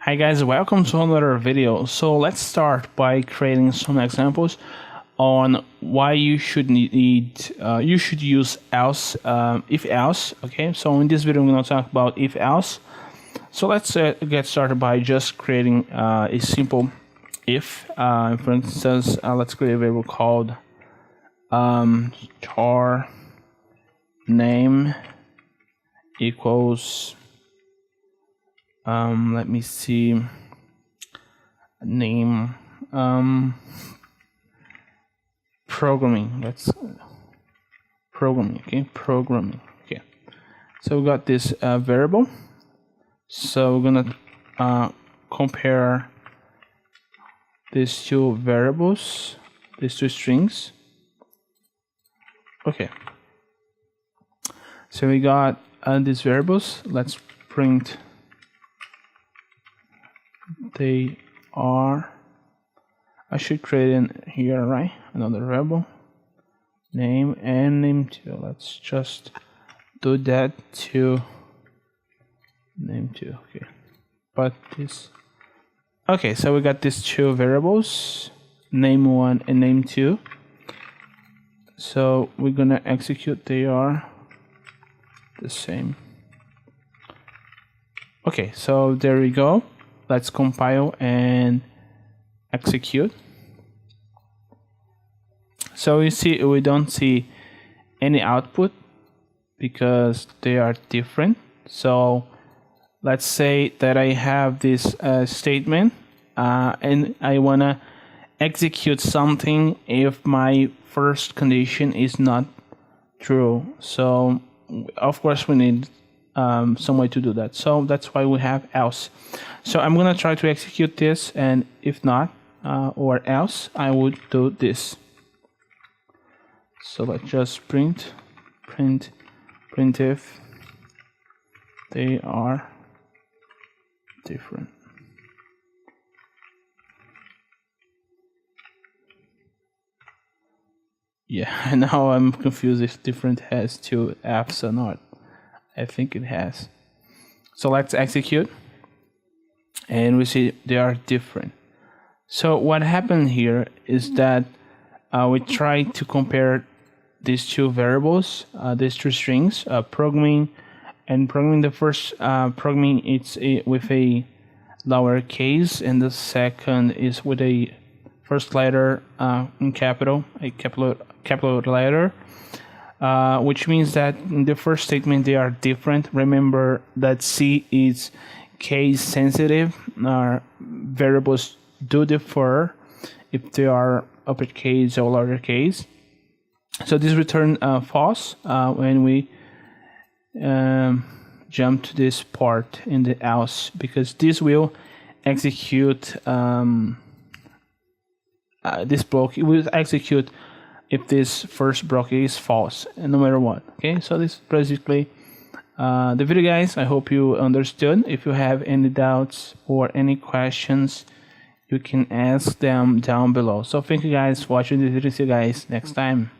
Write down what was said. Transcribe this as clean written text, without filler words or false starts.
Hi guys, welcome to another video. So let's start by creating some examples on why you should use else, if else. Okay, so in this video I'm going to talk about if else. So let's get started by just creating a simple if. For instance, let's create a variable called char name equals let me see, name programming. Let's programming. Okay, programming. Okay, so we got this variable. So we're gonna compare these two variables, these two strings. Okay, so we got these variables. Let's print they are. I should create in here, right? Another variable, name and name2. Let's just do that to name2. Okay, but this. Okay, so we got these two variables, name1 and name2. So we're gonna execute. They are the same. Okay, so there we go. Let's compile and execute. So you see, we don't see any output because they are different. So let's say that I have this statement and I wanna execute something if my first condition is not true. So of course we need some way to do that. So that's why we have else. So I'm gonna try to execute this, and if not, or else, I would do this. So let's just print if they are different. Yeah, now I'm confused if different has two F's or not. I think it has. So let's execute, and we see they are different. So what happened here is that we try to compare these two variables, these two strings, programming. The first programming, it's with a lowercase, and the second is with a first letter in capital, a capital letter. Which means that in the first statement they are different. Remember that C is case sensitive. Our variables do differ if they are uppercase or lowercase. So this return false when we jump to this part in the else, because this will execute this block. It will execute if this first block is false, and no matter what. Okay, so this is basically the video, guys. I hope you understood. If you have any doubts or any questions, you can ask them down below. So thank you guys for watching this video. See you guys next time.